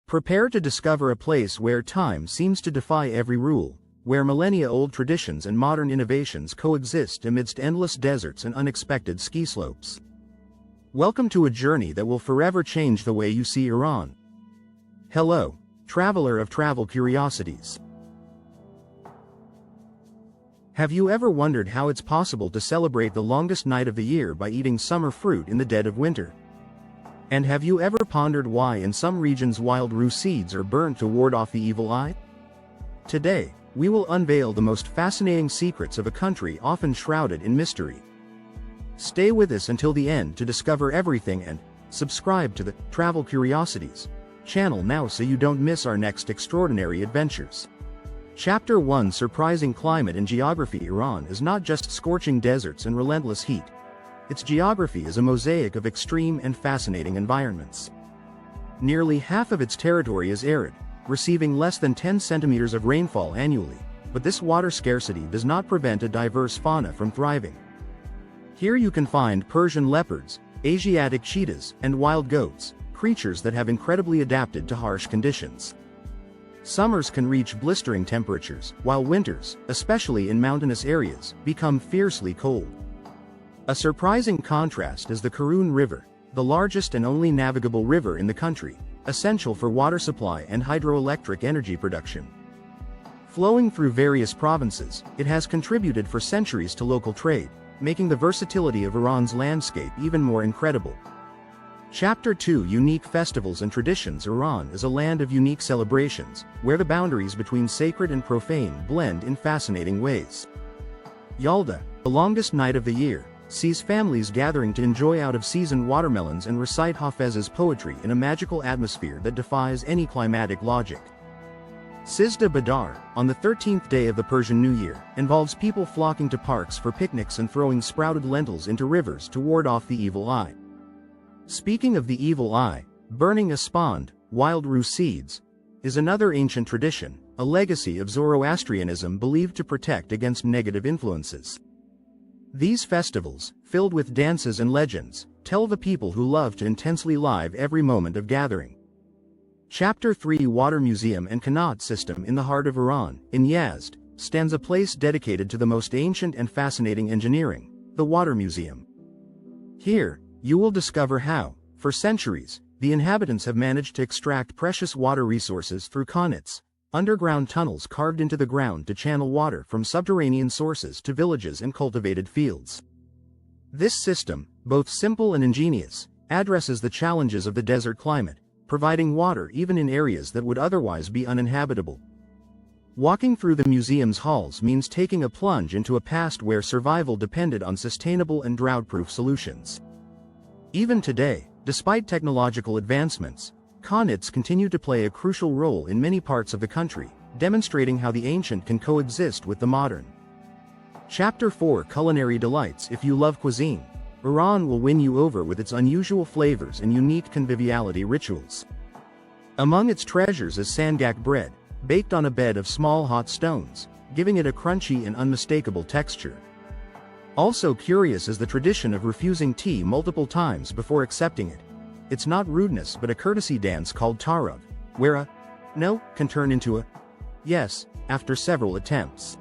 Prepare to discover a place where time seems to defy every rule, where millennia-old traditions and modern innovations coexist amidst endless deserts and unexpected ski slopes. Welcome to a journey that will forever change the way you see Iran. Hello, traveler of travel curiosities. Have you ever wondered how it's possible to celebrate the longest night of the year by eating summer fruit in the dead of winter? And have you ever pondered why in some regions wild rue seeds are burnt to ward off the evil eye? Today, we will unveil the most fascinating secrets of a country often shrouded in mystery. Stay with us until the end to discover everything and subscribe to the Travel Curiosities channel now so you don't miss our next extraordinary adventures. Chapter 1: Surprising Climate and Geography. Iran is not just scorching deserts and relentless heat. Its geography is a mosaic of extreme and fascinating environments. Nearly half of its territory is arid, receiving less than 10 centimeters of rainfall annually, but this water scarcity does not prevent a diverse fauna from thriving. Here you can find Persian leopards, Asiatic cheetahs, and wild goats, creatures that have incredibly adapted to harsh conditions. Summers can reach blistering temperatures, while winters, especially in mountainous areas, become fiercely cold. A surprising contrast is the Karun River, the largest and only navigable river in the country, essential for water supply and hydroelectric energy production. Flowing through various provinces, it has contributed for centuries to local trade, making the versatility of Iran's landscape even more incredible. Chapter 2: Unique Festivals and Traditions. Iran is a land of unique celebrations, where the boundaries between sacred and profane blend in fascinating ways. Yalda, the longest night of the year, sees families gathering to enjoy out-of-season watermelons and recite Hafez's poetry in a magical atmosphere that defies any climatic logic. Sizdeh Bedar, on the 13th day of the Persian New Year, involves people flocking to parks for picnics and throwing sprouted lentils into rivers to ward off the evil eye. Speaking of the evil eye, burning espand, wild rue seeds, is another ancient tradition, a legacy of Zoroastrianism believed to protect against negative influences. These festivals, filled with dances and legends, tell the people who love to intensely live every moment of gathering. Chapter 3: Water Museum and Qanat System. In the heart of Iran, in Yazd, stands a place dedicated to the most ancient and fascinating engineering, the Water Museum. Here, you will discover how, for centuries, the inhabitants have managed to extract precious water resources through Qanats, underground tunnels carved into the ground to channel water from subterranean sources to villages and cultivated fields. This system, both simple and ingenious, addresses the challenges of the desert climate, providing water even in areas that would otherwise be uninhabitable. Walking through the museum's halls means taking a plunge into a past where survival depended on sustainable and drought-proof solutions. Even today, despite technological advancements, Qanats continue to play a crucial role in many parts of the country, demonstrating how the ancient can coexist with the modern. Chapter 4: Culinary Delights. If you love cuisine, Iran will win you over with its unusual flavors and unique conviviality rituals. Among its treasures is Sangak bread, baked on a bed of small hot stones, giving it a crunchy and unmistakable texture. Also curious is the tradition of refusing tea multiple times before accepting it. It's not rudeness but a courtesy dance called Taarof, where a no can turn into a yes after several attempts.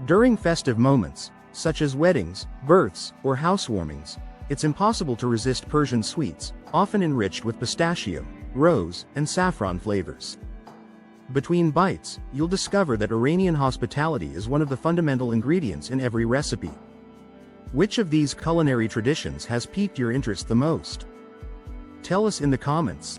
During festive moments, such as weddings, births, or housewarmings, it's impossible to resist Persian sweets, often enriched with pistachio, rose, and saffron flavors. Between bites, you'll discover that Iranian hospitality is one of the fundamental ingredients in every recipe. Which of these culinary traditions has piqued your interest the most? Tell us in the comments.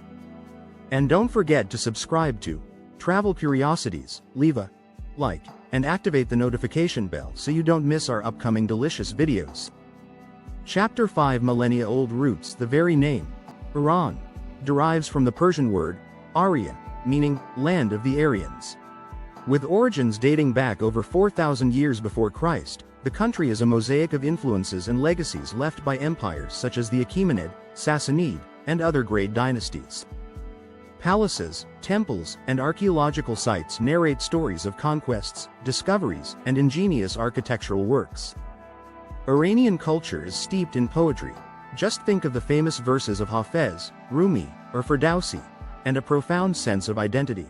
And don't forget to subscribe to Travel Curiosities, leave a like, and activate the notification bell so you don't miss our upcoming delicious videos. Chapter 5: Millennia-Old Roots. The very name, Iran, derives from the Persian word, Arya, meaning, land of the Aryans. With origins dating back over 4,000 years before Christ, the country is a mosaic of influences and legacies left by empires such as the Achaemenid, Sassanid, and other great dynasties. Palaces, temples, and archaeological sites narrate stories of conquests, discoveries, and ingenious architectural works. Iranian culture is steeped in poetry. Just think of the famous verses of Hafez, Rumi, or Ferdowsi, and a profound sense of identity.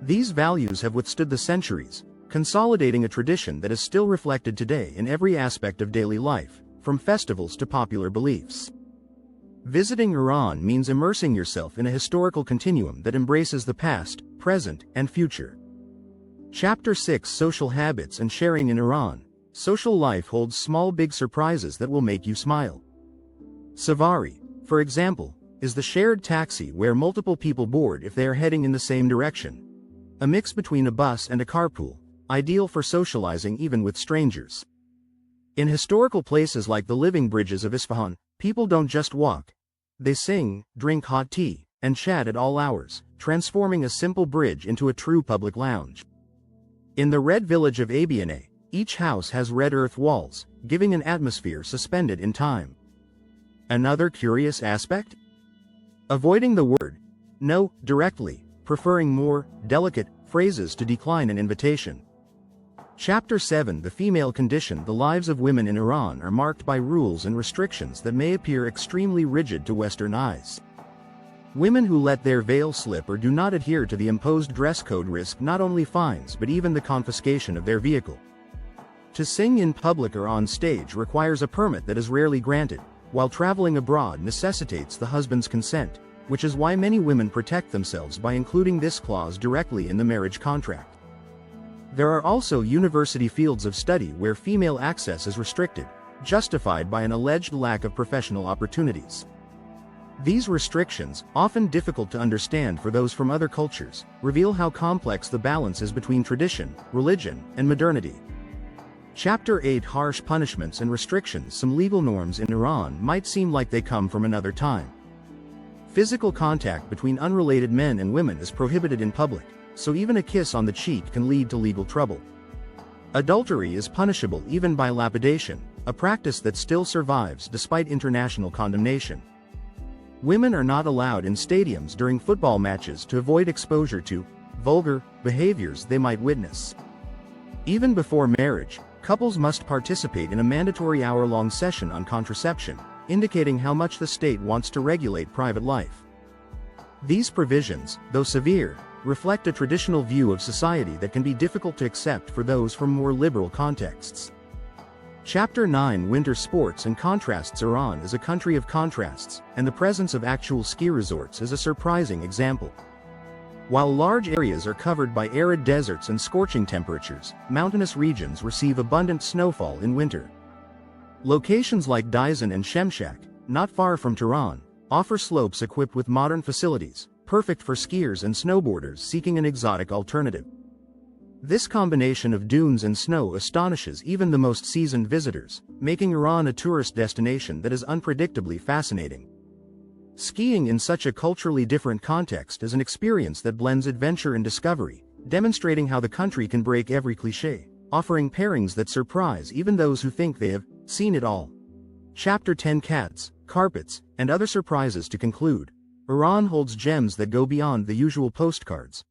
These values have withstood the centuries, consolidating a tradition that is still reflected today in every aspect of daily life, from festivals to popular beliefs. Visiting Iran means immersing yourself in a historical continuum that embraces the past, present, and future. Chapter 6: Social Habits and Sharing in Iran. Social life holds small big surprises that will make you smile. Savari, for example, is the shared taxi where multiple people board if they are heading in the same direction. A mix between a bus and a carpool, ideal for socializing even with strangers. In historical places like the living bridges of Isfahan, people don't just walk. They sing, drink hot tea, and chat at all hours, transforming a simple bridge into a true public lounge. In the red village of Abiane, each house has red earth walls, giving an atmosphere suspended in time. Another curious aspect? Avoiding the word no directly, preferring more delicate phrases to decline an invitation. Chapter 7: The Female Condition. The lives of women in Iran are marked by rules and restrictions that may appear extremely rigid to Western eyes. Women who let their veil slip or do not adhere to the imposed dress code risk not only fines but even the confiscation of their vehicle. To sing in public or on stage requires a permit that is rarely granted, while traveling abroad necessitates the husband's consent, which is why many women protect themselves by including this clause directly in the marriage contract. There are also university fields of study where female access is restricted, justified by an alleged lack of professional opportunities. These restrictions, often difficult to understand for those from other cultures, reveal how complex the balance is between tradition, religion, and modernity. Chapter 8: Harsh Punishments and Restrictions. Some legal norms in Iran might seem like they come from another time. Physical contact between unrelated men and women is prohibited in public, so even a kiss on the cheek can lead to legal trouble. Adultery is punishable even by lapidation, a practice that still survives despite international condemnation. Women are not allowed in stadiums during football matches to avoid exposure to vulgar behaviors they might witness. Even before marriage, couples must participate in a mandatory hour-long session on contraception, indicating how much the state wants to regulate private life. These provisions, though severe, reflect a traditional view of society that can be difficult to accept for those from more liberal contexts. Chapter 9: Winter Sports and Contrasts. Iran is a country of contrasts, and the presence of actual ski resorts is a surprising example. While large areas are covered by arid deserts and scorching temperatures, mountainous regions receive abundant snowfall in winter. Locations like Dizan and Shemshak, not far from Tehran, offer slopes equipped with modern facilities, perfect for skiers and snowboarders seeking an exotic alternative. This combination of dunes and snow astonishes even the most seasoned visitors, making Iran a tourist destination that is unpredictably fascinating. Skiing in such a culturally different context is an experience that blends adventure and discovery, demonstrating how the country can break every cliché, offering pairings that surprise even those who think they have seen it all. Chapter 10: Cats, Carpets, and Other Surprises. To conclude, Iran holds gems that go beyond the usual postcards.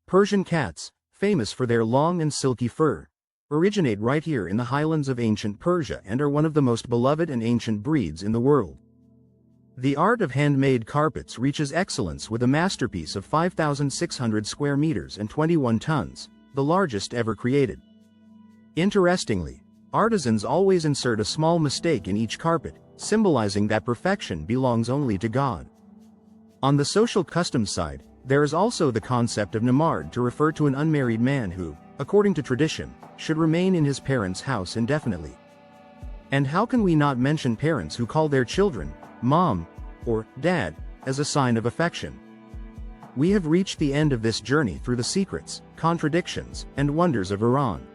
Persian cats, famous for their long and silky fur, originate right here in the highlands of ancient Persia and are one of the most beloved and ancient breeds in the world. The art of handmade carpets reaches excellence with a masterpiece of 5,600 square meters and 21 tons, the largest ever created. Interestingly, artisans always insert a small mistake in each carpet, symbolizing that perfection belongs only to God. On the social customs side, there is also the concept of namard to refer to an unmarried man who, according to tradition, should remain in his parents' house indefinitely. And how can we not mention parents who call their children Mom or Dad as a sign of affection? We have reached the end of this journey through the secrets, contradictions, and wonders of Iran.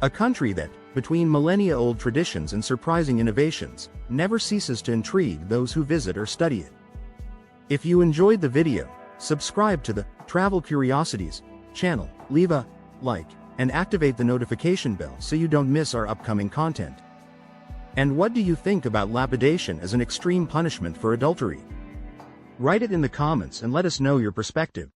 A country that, between millennia-old traditions and surprising innovations, never ceases to intrigue those who visit or study it. If you enjoyed the video, subscribe to the Travel Curiosities channel, leave a like, and activate the notification bell so you don't miss our upcoming content. And what do you think about lapidation as an extreme punishment for adultery? Write it in the comments and let us know your perspective.